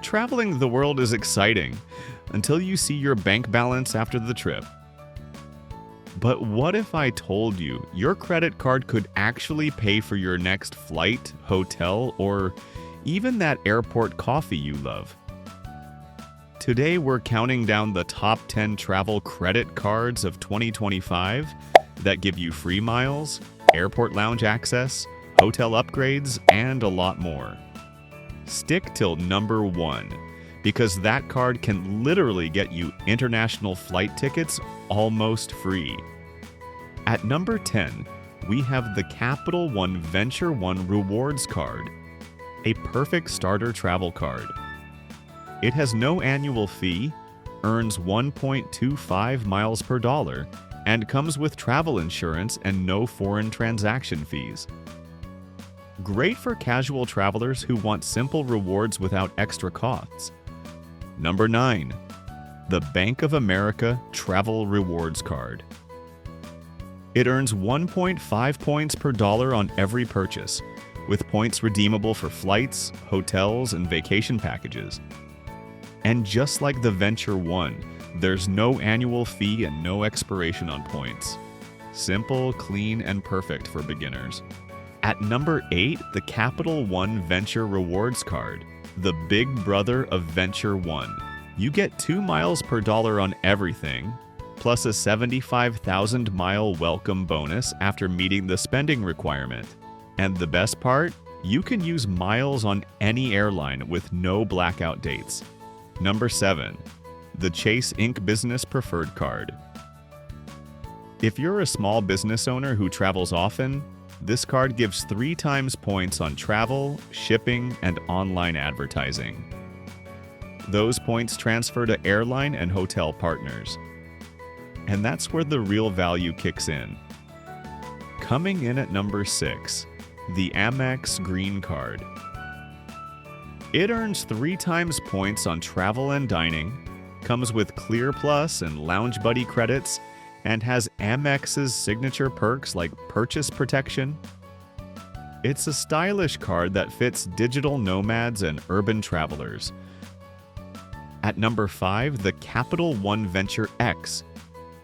Traveling the world is exciting until you see your bank balance after the trip. But what if I told you your credit card could actually pay for your next flight, hotel, or even that airport coffee you love? Today we're counting down the top 10 travel credit cards of 2025 that give you free miles, airport lounge access, hotel upgrades, and a lot more. Stick till number 1, because that card can literally get you international flight tickets almost free. At number 10, we have the Capital One VentureOne Rewards Card, a perfect starter travel card. It has no annual fee, earns 1.25 miles per dollar, and comes with travel insurance and no foreign transaction fees. Great for casual travelers who want simple rewards without extra costs. Number 9. The Bank of America Travel Rewards Card. It earns 1.5 points per dollar on every purchase, with points redeemable for flights, hotels, and vacation packages. And just like the VentureOne, there's no annual fee and no expiration on points. Simple, clean, and perfect for beginners. At number 8, the Capital One Venture Rewards Card, the big brother of VentureOne. You get 2 miles per dollar on everything, plus a 75,000-mile welcome bonus after meeting the spending requirement. And the best part? You can use miles on any airline with no blackout dates. Number 7. The Chase Inc. Business Preferred Card. If you're a small business owner who travels often, this card gives 3 times points on travel, shipping, and online advertising. Those points transfer to airline and hotel partners. And that's where the real value kicks in. Coming in at number 6, the Amex Green Card. It earns 3 times points on travel and dining, comes with Clear Plus and Lounge Buddy credits, and has Amex's signature perks like purchase protection. It's a stylish card that fits digital nomads and urban travelers. At number 5, the Capital One Venture X,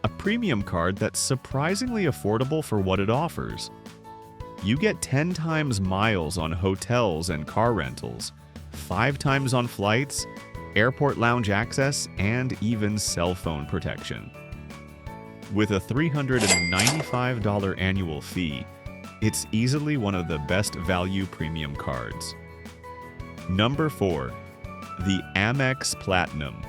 a premium card that's surprisingly affordable for what it offers. You get 10 times miles on hotels and car rentals, 5 times on flights, airport lounge access, and even cell phone protection. With a $395 annual fee, it's easily one of the best value premium cards. Number 4. The Amex Platinum.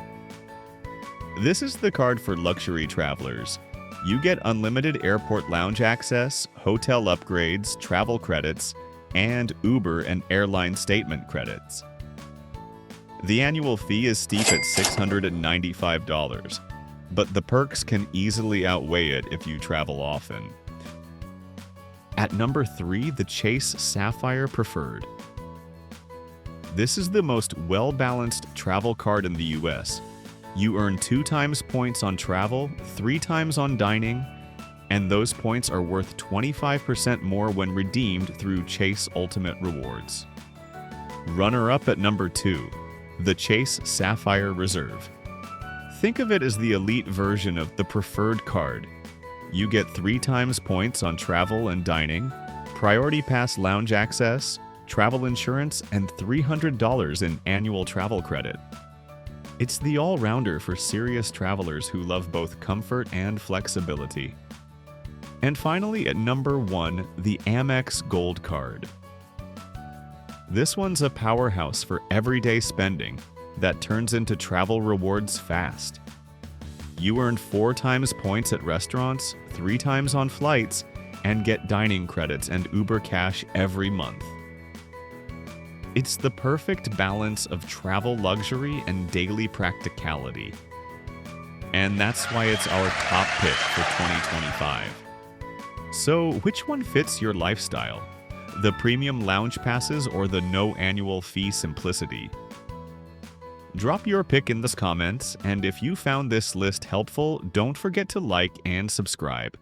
This is the card for luxury travelers. You get unlimited airport lounge access, hotel upgrades, travel credits, and Uber and airline statement credits. The annual fee is steep at $695. But the perks can easily outweigh it if you travel often. At number 3, the Chase Sapphire Preferred. This is the most well-balanced travel card in the US. You earn 2 times points on travel, 3 times on dining, and those points are worth 25% more when redeemed through Chase Ultimate Rewards. Runner-up at number 2, the Chase Sapphire Reserve. Think of it as the elite version of the preferred card. You get 3 times points on travel and dining, priority pass lounge access, travel insurance, and $300 in annual travel credit. It's the all-rounder for serious travelers who love both comfort and flexibility. And finally, at number 1, the Amex Gold Card. This one's a powerhouse for everyday spending that turns into travel rewards fast. You earn 4 times points at restaurants, 3 times on flights, and get dining credits and Uber Cash every month. It's the perfect balance of travel luxury and daily practicality. And that's why it's our top pick for 2025. So, which one fits your lifestyle? The premium lounge passes or the no annual fee simplicity? Drop your pick in the comments, and if you found this list helpful, don't forget to like and subscribe.